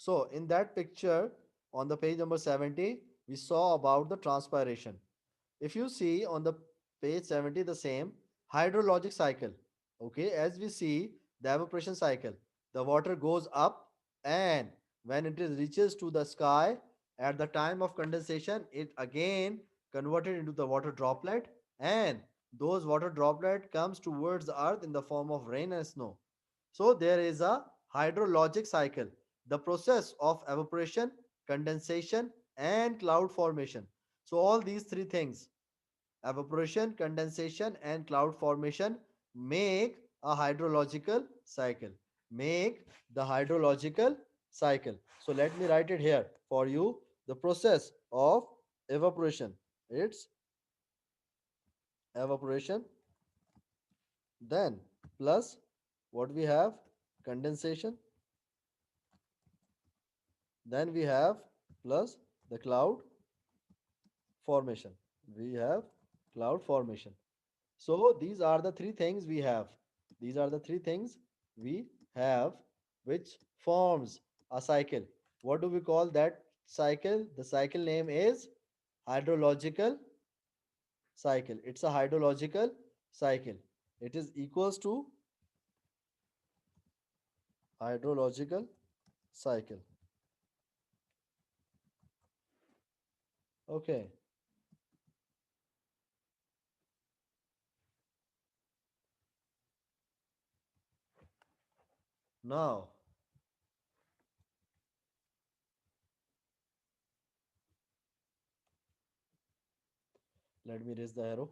So in that picture on the page number 70, we saw about the transpiration. If you see on the page 70, the same hydrologic cycle. Okay, as we see the evaporation cycle, the water goes up, and when it is reaches to the sky at the time of condensation, it again converted into the water droplet, and those water droplet comes towards the earth in the form of rain and snow. So there is a hydrologic cycle, the process of evaporation, condensation, and cloud formation. So all these three things, evaporation, condensation, and cloud formation, make a hydrological cycle. Make the hydrological cycle. So let me write it here for you. The process of evaporation. It's evaporation. Then plus what we have, condensation. Then we have plus the cloud formation. We have cloud formation. So these are the three things we have. These are the three things we have which forms a cycle. What do we call that cycle? The cycle name is hydrological cycle. It's a hydrological cycle. It is equals to hydrological cycle. Okay. Now let me raise the arrow.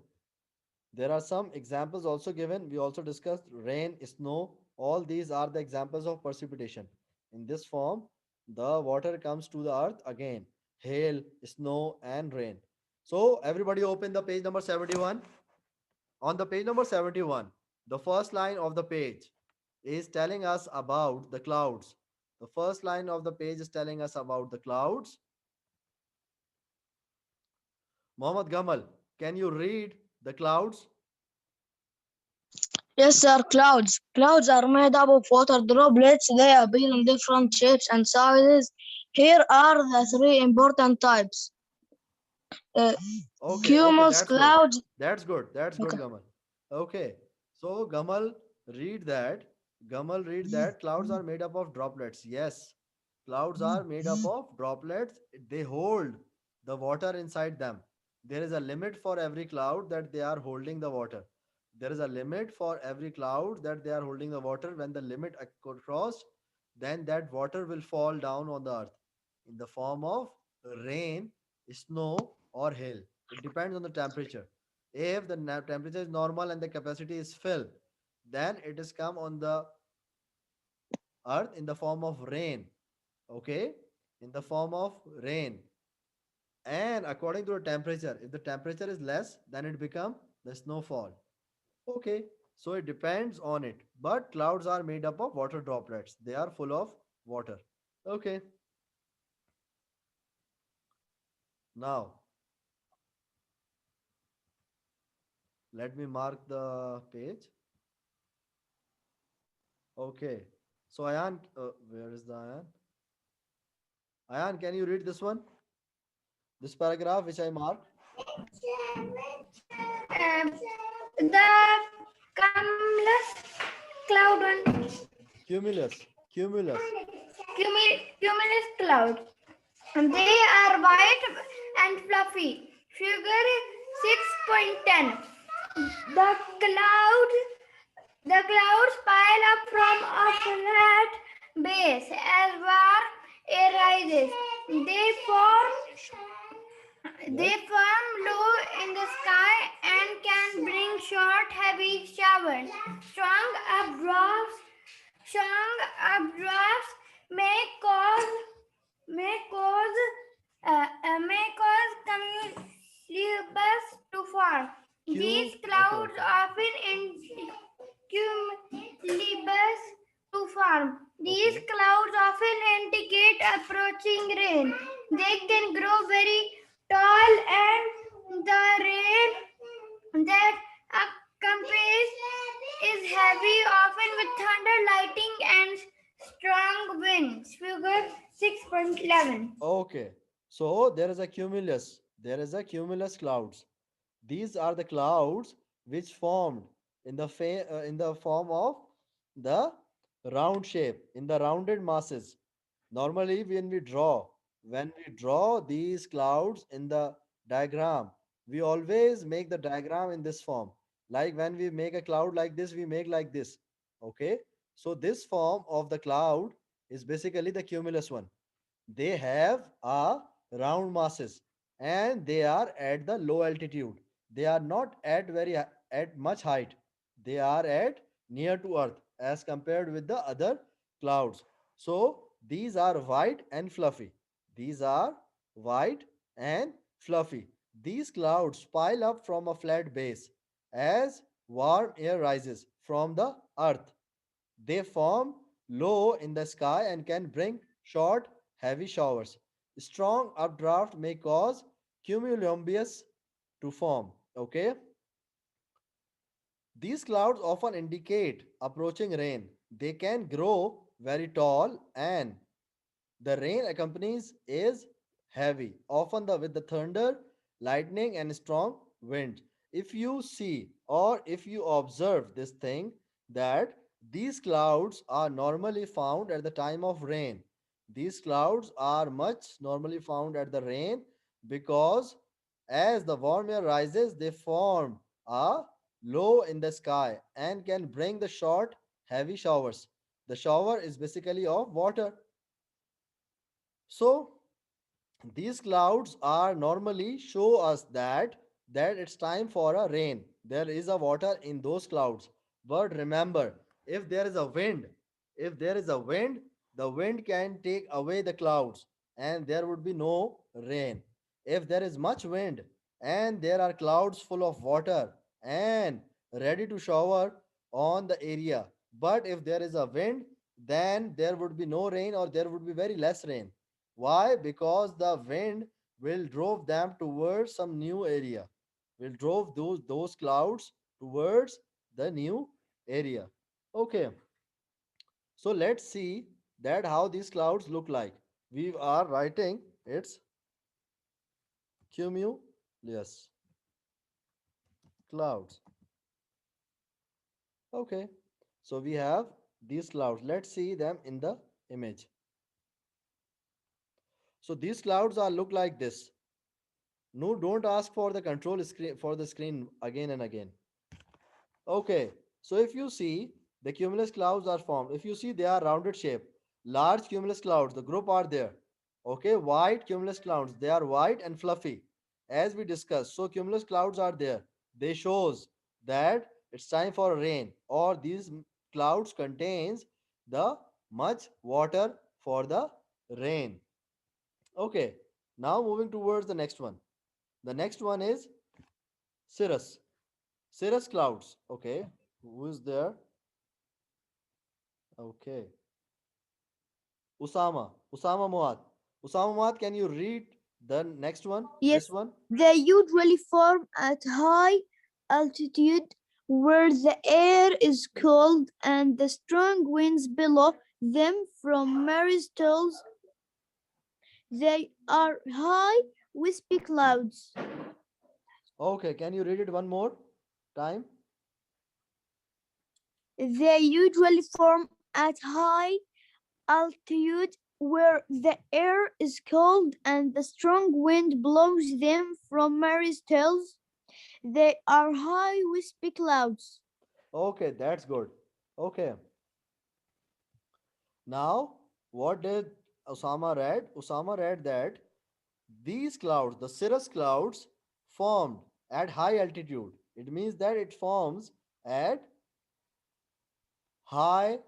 There are some examples also given. We also discussed rain, snow. All these are the examples of precipitation. In this form, the water comes to the earth again. Hail, snow, and rain. So, everybody open the page number 71. On the page number 71, the first line of the page is telling us about the clouds. The first line of the page is telling us about the clouds. Mohammed Gamal, can you read the clouds? Yes, sir. Clouds. Clouds are made up of water droplets. They appear in different shapes and sizes. Here are the three important types. Uh, Okay, cumulus that's good. clouds. That's good, Okay. Gamal. Okay, so Gamal, read that. Gamal, read that. Clouds are made up of droplets. Yes, clouds are made up of droplets. They hold the water inside them. There is a limit for every cloud that they are holding the water. There is a limit for every cloud that they are holding the water. When the limit crossed, then that water will fall down on the earth in the form of rain, snow, or hail. It depends on the temperature. If the temperature is normal and the capacity is filled, then it is come on the earth in the form of rain. Okay, in the form of rain. And according to the temperature, if the temperature is less, then it become the snowfall. Okay, so it depends on it. But clouds are made up of water droplets. They are full of water. Okay, now let me mark the page. Okay. So Ayan, where is the Ayan? Ayan, can you read this one? This paragraph which I marked? The cumulus cloud one. Cumulus. Cumulus. Cumulus cloud. They are white and fluffy. Figure 6.10. The cloud the clouds pile up from a flat base as warm air rises. They Yes. form low in the sky and can bring short, heavy showers. Strong updrafts may cause cumulus to form. These Q. Okay, clouds okay. often in cumulus to form. These Okay. clouds often indicate approaching rain. They can grow very tall, and the rain that accompanies is heavy, often with thunder, lightning, and strong winds. Figure 6.11. Okay. So there is a cumulus. There is a cumulus clouds. These are the clouds which formed in the form of the round shape, in the rounded masses. Normally, when we draw these clouds in the diagram, we always make the diagram in this form. Like when we make a cloud like this, we make like this. Okay. So this form of the cloud is basically the cumulus one. They have a round masses and they are at the low altitude. They are not at at much height. They are at near to earth as compared with the other clouds. So these are white and fluffy. These are white and fluffy. These clouds pile up from a flat base as warm air rises from the earth. They form low in the sky and can bring short, heavy showers. Strong updraft may cause cumulonimbus to form. Okay, these clouds often indicate approaching rain. They can grow very tall and the rain accompanies is heavy, often with the thunder, lightning, and strong wind. If you see or if you observe this thing, that these clouds are normally found at the time of rain. These clouds are much normally found at the rain because as the warm air rises, they form a low in the sky and can bring the short, heavy showers. The shower is basically of water. So these clouds are normally show us that it's time for a rain. There is a water in those clouds. But remember, if there is a wind, if there is a wind, the wind can take away the clouds and there would be no rain. If there is much wind and there are clouds full of water and ready to shower on the area, but if there is a wind, then there would be no rain or there would be very less rain. Why? Because the wind will drove them towards some new area. Will drove those clouds towards the new area. Okay. So let's see that how these clouds look like. We are writing its cumulus clouds. Okay. So we have these clouds. Let's see them in the image. So these clouds are look like this. No, don't ask for the control screen for the screen again and again. Okay, so if you see the cumulus clouds are formed. If you see they are rounded shape, large cumulus clouds, the group are there. Okay, white cumulus clouds, they are white and fluffy, as we discussed. So cumulus clouds are there. They shows that it's time for rain, or these clouds contains the much water for the rain. Okay, now moving towards the next one. The next one is cirrus. Cirrus clouds. Okay. Who is there? Okay. Usama. Usama Muad. Usama Muad, can you read the next one? This Yes, one? they usually form at high altitude where the air is cold and the strong winds below them from maristos. They are high, wispy clouds. Okay. Can you read it one more time? They usually form at high altitude where the air is cold and the strong wind blows them from maristos. They are high, wispy clouds. Okay. That's good. Okay. Now, what did Osama read? Osama read that these clouds, the cirrus clouds, formed at high altitude. It means that it forms at high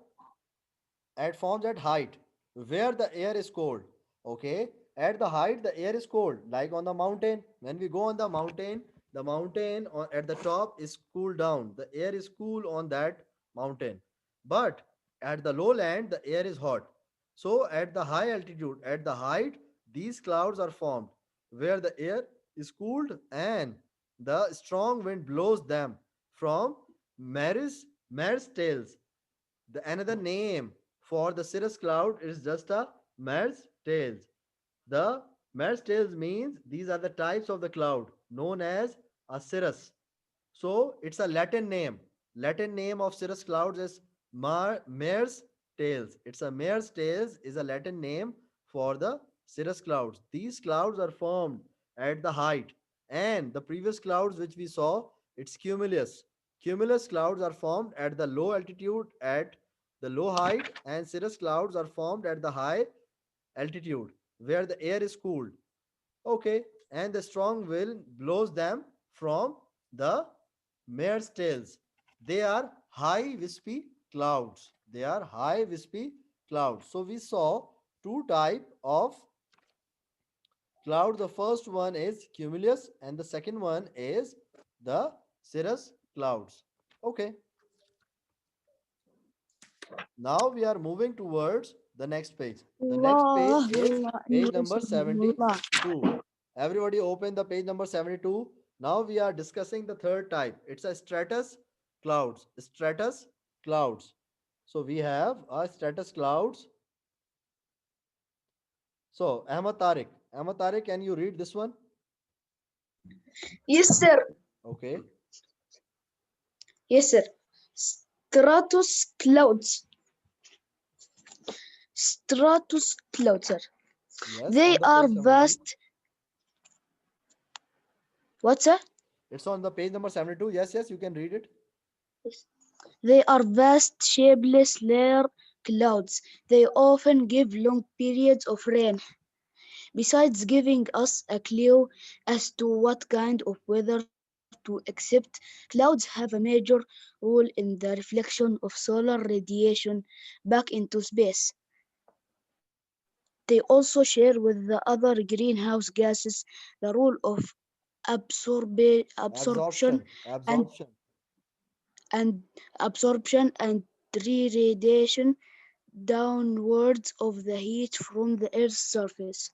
forms at height where the air is cold. Okay, at the height the air is cold, like on the mountain. When we go on the mountain at the top is cool down, the air is cool on that mountain. But at the lowland the air is hot. So at the high altitude, at the height, these clouds are formed where the air is cooled and the strong wind blows them from maris tails. The another name for the cirrus cloud is just a Mers tails. The mare's tails means these are the types of the cloud known as a cirrus. So it's a Latin name. Latin name of cirrus clouds is mare's tails. It's a mare's tails is a Latin name for the cirrus clouds. These clouds are formed at the height, and the previous clouds which we saw, it's cumulus. Cumulus clouds are formed at the low altitude at the low height, and cirrus clouds are formed at the high altitude where the air is cooled. Okay, and the strong wind blows them from the mare's tails. They are high wispy clouds. They are high wispy clouds. So we saw two type of cloud. The first one is cumulus and the second one is the cirrus clouds. Okay, now we are moving towards the next page. The next page Allah, is Allah, page Allah, number Allah. 72. Everybody open the page number 72. Now we are discussing the third type. It's a stratus clouds. Stratus clouds. So we have a stratus clouds. So Ahmad Tariq. Ahmad Tariq, can you read this one? Yes, sir. Okay. Yes, sir. Stratus clouds. Stratus clouds, sir. Yes. They on the are page 72. vast. What, sir? It's on the page number 72. Yes, yes, you can read it. They are vast, shapeless layer clouds. They often give long periods of rain. Besides giving us a clue as to what kind of weather to expect, clouds have a major role in the reflection of solar radiation back into space. They also share with the other greenhouse gases the role of absorption Absorption. and, Absorption. and absorption and radiation downwards of the heat from the Earth's surface.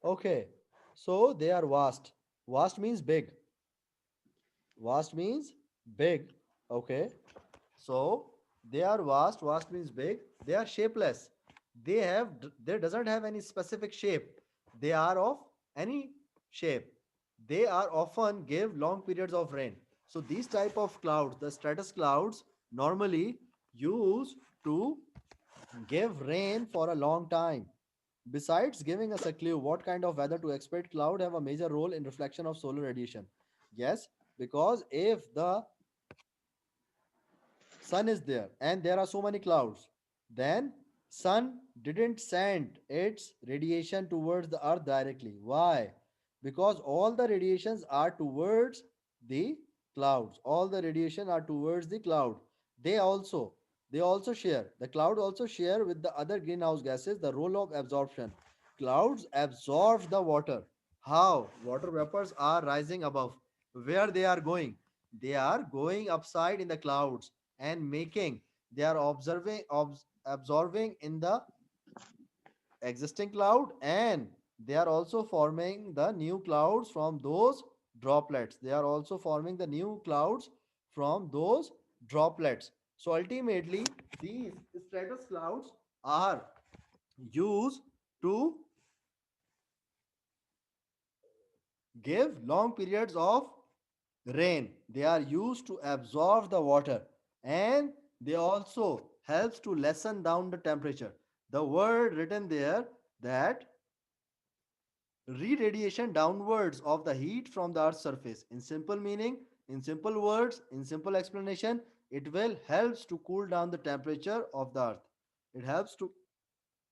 Okay. So they are vast. Vast means big. Vast means big. Okay. So they are vast. Vast means big. They are shapeless. They doesn't have any specific shape. They are of any shape. They are often give long periods of rain. So these type of clouds, the stratus clouds, normally used to give rain for a long time. Besides giving us a clue what kind of weather to expect, cloud have a major role in reflection of solar radiation. Yes, because if the sun is there and there are so many clouds, then sun didn't send its radiation towards the earth directly. Why? Because all the radiations are towards the clouds. All the radiation are towards the cloud. They also share, the cloud also share with the other greenhouse gases the role of absorption. Clouds absorb the water. How? Water vapors are rising above. Where they are going? They are going upside in the clouds and making, they are absorbing in the existing cloud, and they are also forming the new clouds from those droplets. They are also forming the new clouds from those droplets. So ultimately these stratus clouds are used to give long periods of rain. They are used to absorb the water, and they also helps to lessen down the temperature. The word written there, that re-radiation downwards of the heat from the earth's surface. In simple meaning, in simple words, in simple explanation, it will helps to cool down the temperature of the earth. It helps to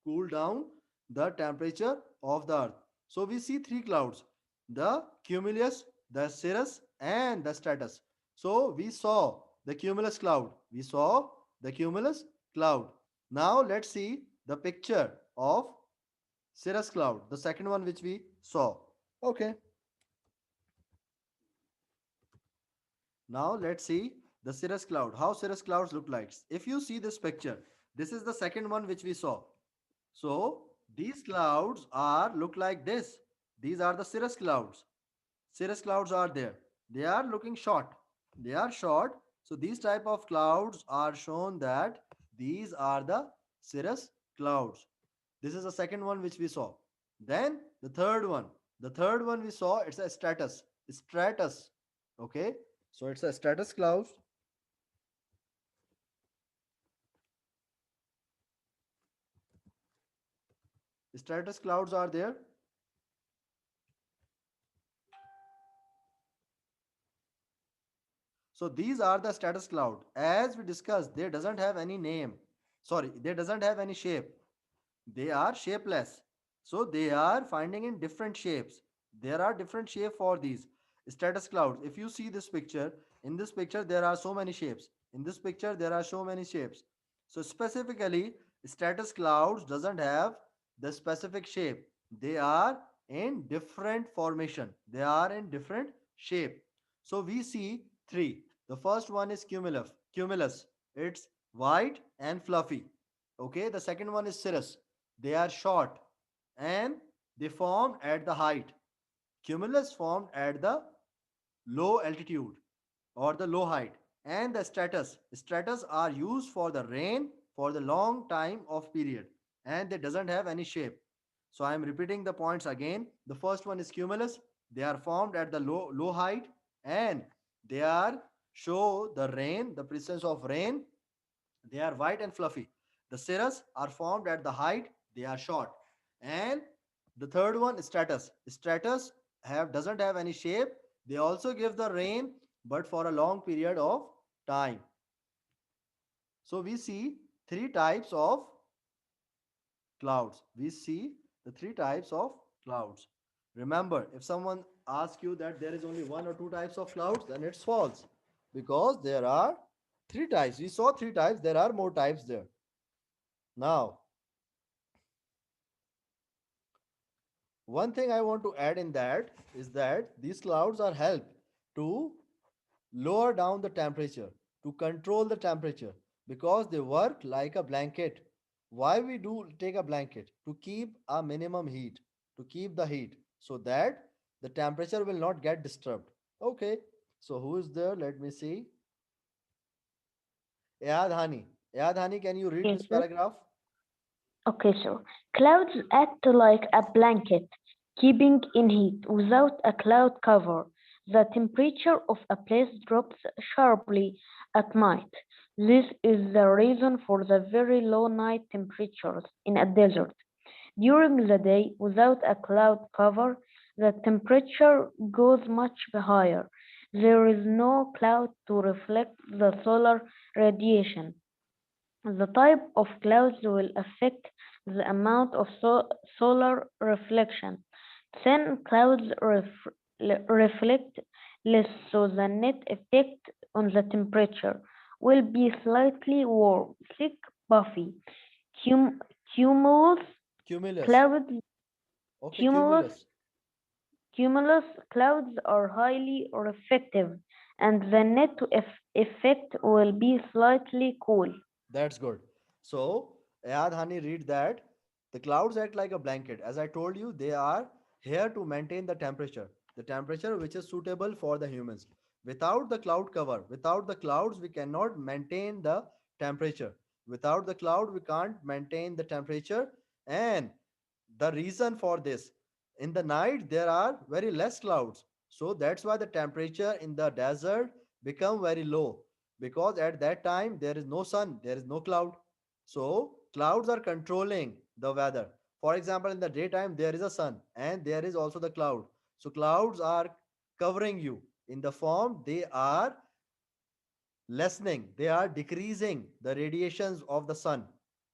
cool down the temperature of the earth. So we see three clouds: the cumulus, the cirrus, and the stratus. So we saw the cumulus cloud. We saw the cumulus cloud. Now let's see the picture of cirrus cloud, the second one which we saw. Okay. Now let's see the cirrus cloud. How cirrus clouds look like. If you see this picture, this is the second one which we saw. So these clouds are look like this. These are the cirrus clouds. Cirrus clouds are there. They are looking short. They are short. So these type of clouds are shown that these are the cirrus clouds. This is the second one which we saw. Then the third one. The third one we saw, it's a stratus. Stratus. Okay. So it's a stratus cloud. Stratus clouds are there. So these are the stratus cloud. As we discussed, they doesn't have any name. Sorry, they doesn't have any shape. They are shapeless. So they are finding in different shapes. There are different shape for these stratus clouds. If you see this picture, in this picture there are so many shapes. In this picture there are so many shapes. So specifically, stratus clouds doesn't have the specific shape. They are in different formation. They are in different shape. So we see three. The first one is cumulus. Cumulus. It's white and fluffy. Okay. The second one is cirrus. They are short and they form at the height. Cumulus formed at the low altitude or the low height. And the stratus. Stratus are used for the rain for the long time of period, and they doesn't have any shape. So I am repeating the points again. The first one is cumulus. They are formed at the low height, and they are show the rain, the presence of rain. They are white and fluffy. The cirrus are formed at the height. They are short. And the third one, stratus. Stratus have doesn't have any shape. They also give the rain, but for a long period of time. So we see three types of clouds. We see the three types of clouds. Remember, if someone asks you that there is only one or two types of clouds, then it's false, because there are three types. We saw three types. There are more types there. Now, one thing I want to add in that is that these clouds are help to lower down the temperature, to control the temperature, because they work like a blanket. Why we do take a blanket? To keep a minimum heat, to keep the heat, so that the temperature will not get disturbed. Okay, so who is there? Let me see. Ayad Hani. Ayad Hani, can you read Okay, this sir. paragraph? Okay, sir. Clouds act like a blanket, keeping in heat without a cloud cover. The temperature of a place drops sharply at night. This is the reason for the very low night temperatures in a desert. During the day, without a cloud cover, the temperature goes much higher. There is no cloud to reflect the solar radiation. The type of clouds will affect the amount of solar reflection. Thin clouds reflect less, so the net effect on the temperature will be slightly warm, thick, puffy. Cum- cumulus Cumulus. clouds, Okay, cumulus, cumulus. cumulus clouds are highly reflective, and the net effect will be slightly cool. That's good. So, Ayad Hani, read that. The clouds act like a blanket. As I told you, they are here to maintain the temperature which is suitable for the humans. Without the cloud cover, without the clouds, we cannot maintain the temperature. Without the cloud, we can't maintain the temperature. And the reason for this, in the night, there are very less clouds. So that's why the temperature in the desert become very low, because at that time there is no sun, there is no cloud. So clouds are controlling the weather. For example, in the daytime there is a sun and there is also the cloud. So clouds are covering you in the form, they are lessening, they are decreasing the radiations of the sun.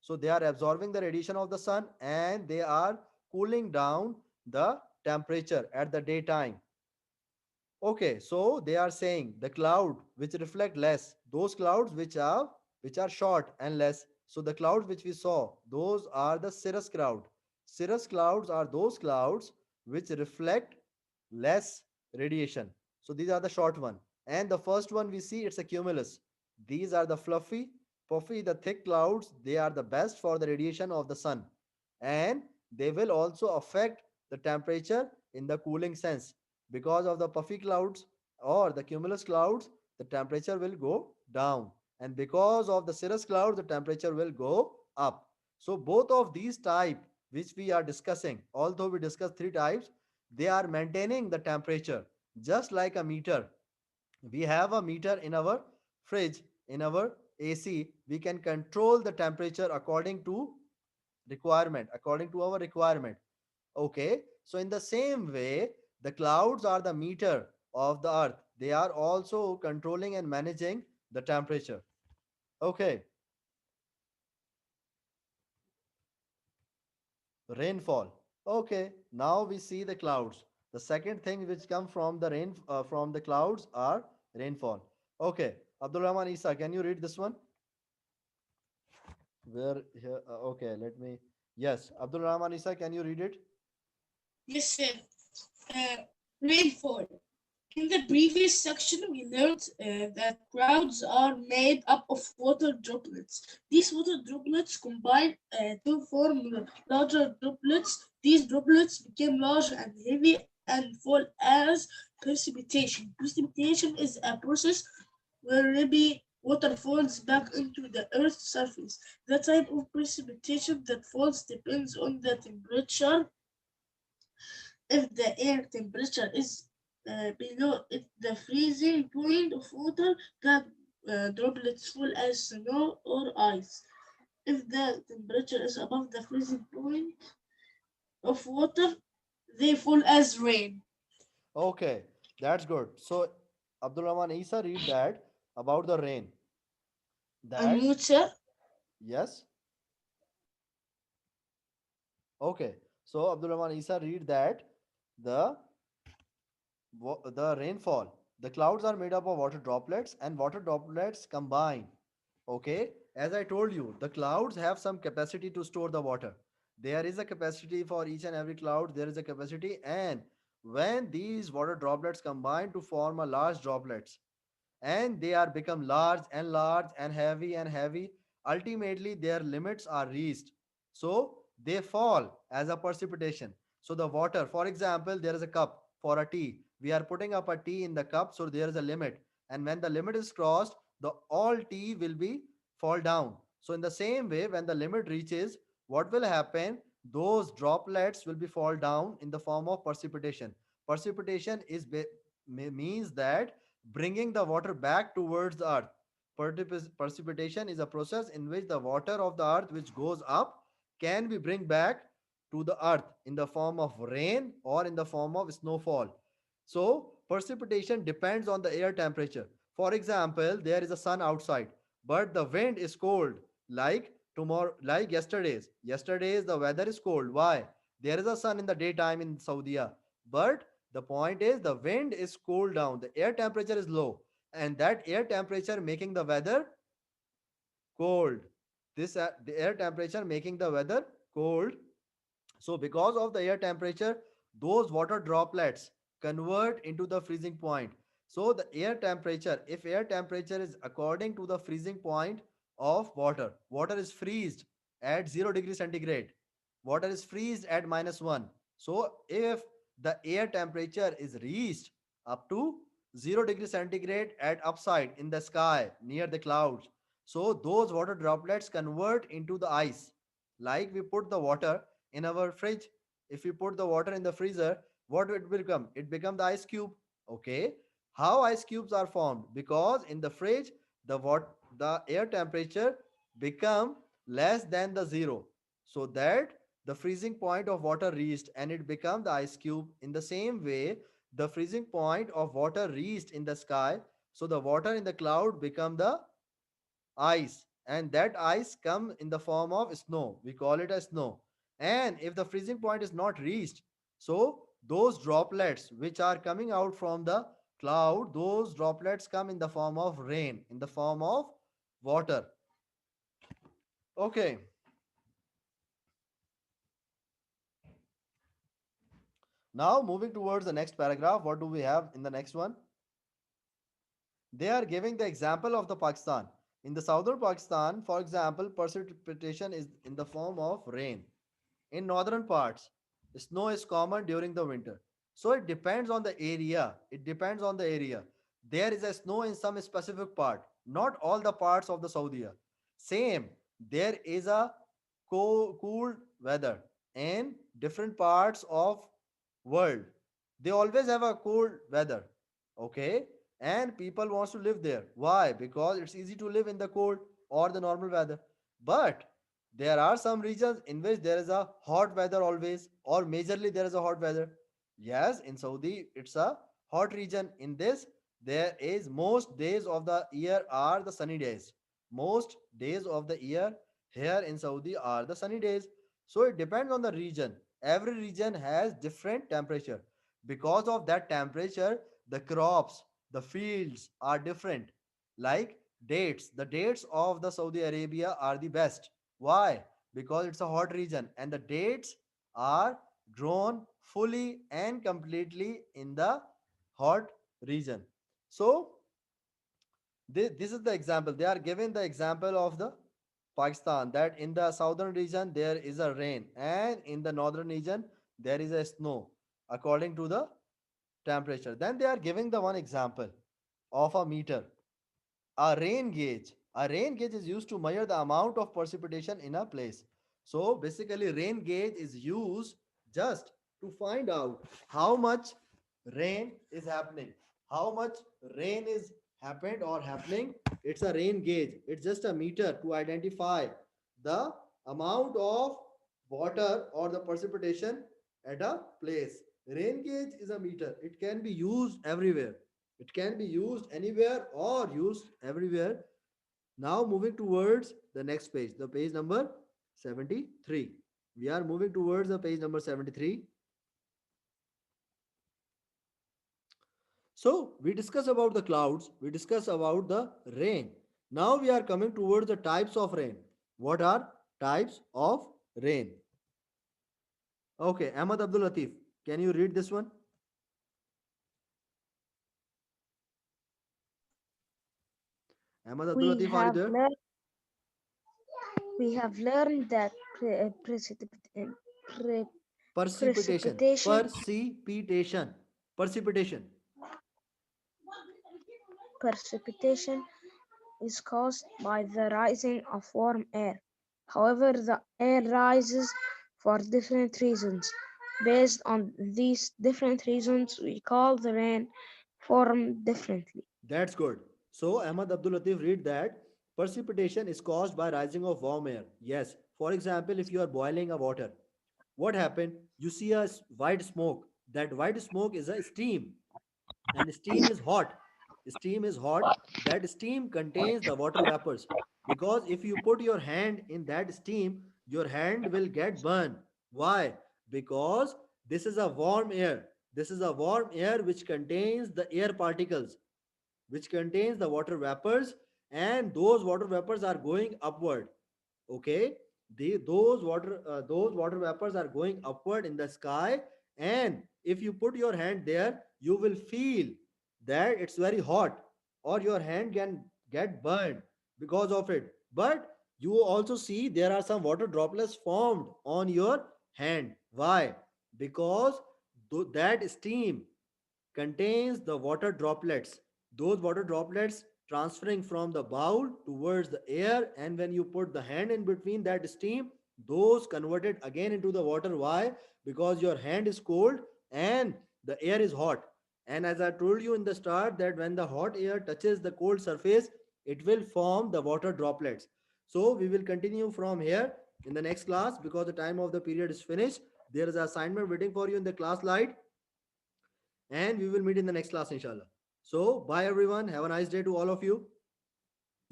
So they are absorbing the radiation of the sun and they are cooling down the temperature at the daytime. Okay, so they are saying the cloud which reflect less, those clouds which are short and less. So the clouds which we saw, those are the cirrus cloud. Cirrus clouds are those clouds which reflect less radiation. So these are the short one. And the first one we see, it's a cumulus. These are the fluffy, puffy, the thick clouds. They are the best for the radiation of the sun. And they will also affect the temperature in the cooling sense. Because of the puffy clouds or the cumulus clouds, the temperature will go down. And because of the cirrus clouds, the temperature will go up. So both of these type which we are discussing, although we discuss three types, they are maintaining the temperature just like a meter. We have a meter in our fridge, in our AC. We can control the temperature according to our requirement. Okay, so in the same way, the clouds are the meter of the earth. They are also controlling and managing the temperature. Okay, rainfall. Okay, now we see the clouds. The second thing which come from the from the clouds are rainfall. Okay, Abdul Rahman Isa, can you read this one? Where here? Okay, let me. Yes, Abdul Rahman Isa, can you read it? Yes, sir. Rainfall. In the previous section, we learned that clouds are made up of water droplets. These water droplets combine to form larger droplets. These droplets become large and heavy and fall as precipitation. Precipitation is a process where heavy water falls back into the Earth's surface. The type of precipitation that falls depends on the temperature. If the air temperature is below the freezing point of water, the droplets fall as snow or ice. If the temperature is above the freezing point of water, they fall as rain. Okay, that's good. So, Abdul Rahman Isa, read that about the rain. That, Unmute, sir. yes. Okay, so Abdul Rahman Isa, read that the the rainfall. The clouds are made up of water droplets, and water droplets combine. Okay, as I told you, the clouds have some capacity to store the water. There is a capacity for each and every cloud, there is a capacity, and when these water droplets combine to form a large droplets, and they are become large and heavy, ultimately their limits are reached, so they fall as a precipitation. So the water, for example, there is a cup for a tea, we are putting up a tea in the cup, so there is a limit, and when the limit is crossed, the all tea will be fall down. So in the same way, when the limit reaches, what will happen, those droplets will be fall down in the form of precipitation. Precipitation means that bringing the water back towards the earth. Precipitation is a process in which the water of the earth which goes up can be bring back to the earth in the form of rain or in the form of snowfall. So precipitation depends on the air temperature. For example, there is a sun outside, but the wind is cold, like tomorrow, like yesterday's. Yesterday's the weather is cold. Why? There is a sun in the daytime in Saudi, but the point is the wind is cooled down, the air temperature is low, and that air temperature making the weather cold. This the air temperature making the weather cold. So because of the air temperature, those water droplets convert into the freezing point. So the air temperature, if air temperature is according to the freezing point of water, water is freezed at 0 degree centigrade. Water is freezed at -1. So if the air temperature is reached up to 0 degree centigrade at upside in the sky near the clouds, so those water droplets convert into the ice. Like we put the water in our fridge, if we put the water in the freezer, what it will become, it become the ice cube. Okay, how ice cubes are formed? Because in the fridge, the air temperature become less than the zero, so that the freezing point of water reached and it become the ice cube. In the same way, the freezing point of water reached in the sky, so the water in the cloud become the ice, and that ice come in the form of snow, we call it a snow. And if the freezing point is not reached, so those droplets which are coming out from the cloud, those droplets come in the form of rain, in the form of water. Okay, now moving towards the next paragraph, what do we have in the next one? They are giving the example of the Pakistan. In the southern Pakistan, for example, precipitation is in the form of rain. In northern parts, snow is common during the winter. So it depends on the area. It depends on the area. There is a snow in some specific part, not all the parts of the Saudi. Same, there is a cool weather. in different parts of world, they always have a cold weather. Okay, and people wants to live there. Why? Because it's easy to live in the cold or the normal weather. But there are some regions in which there is a hot weather always, or majorly there is a hot weather. Yes, in Saudi it's a hot region. In this, there is most days of the year are the sunny days. Most days of the year here in Saudi are the sunny days. So it depends on the region. Every region has different temperature. Because of that temperature, the crops, the fields are different. Like dates, the dates of the Saudi Arabia are the best. Why? Because it's a hot region and the dates are grown fully and completely in the hot region. So this is the example. They are given the example of the Pakistan, that in the southern region there is a rain and in the northern region there is a snow according to the temperature. Then they are giving the one example of a meter, a rain gauge. A rain gauge is used to measure the amount of precipitation in a place. So basically, rain gauge is used just to find out how much rain is happening, how much rain is happened or happening. It's a rain gauge. It's just a meter to identify the amount of water or the precipitation at a place. Rain gauge is a meter. It can be used everywhere. It can be used anywhere or used everywhere. Now moving towards the next page, the page number 73. We are moving towards the page number 73. So we discuss about the clouds, we discuss about the rain. Now we are coming towards the types of rain. What are types of rain? Okay, Ahmad Abdul Latif, can you read this one? Ahmad Abdul We Latif, are you have there? learned we have learned that pre- Precipitation. precipitation Precipitation. Precipitation. precipitation is caused by the rising of warm air. However, the air rises for different reasons. Based on these different reasons, we call the rain form differently. That's good. So Ahmad Abdul Latif read that precipitation is caused by rising of warm air. Yes. For example, if you are boiling a water, what happened? You see a white smoke. That white smoke is a steam, and steam is hot. Steam is hot. That steam contains the water vapors. Because if you put your hand in that steam, your hand will get burned. Why? Because this is a warm air. This is a warm air which contains the air particles, which contains the water vapors, and those water vapors are going upward. Okay, those water vapors are going upward in the sky, and if you put your hand there, you will feel that it's very hot, or your hand can get burned because of it. But you also see there are some water droplets formed on your hand. Why? Because that steam contains the water droplets. Those water droplets transferring from the bowl towards the air, and when you put the hand in between that steam, those converted again into the water. Why? Because your hand is cold and the air is hot. And as I told you in the start, that when the hot air touches the cold surface, it will form the water droplets. So we will continue from here in the next class because the time of the period is finished. There is an assignment waiting for you in the class light, and we will meet in the next class, inshallah. So bye everyone, have a nice day to all of you.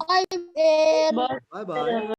Bye there. Bye bye.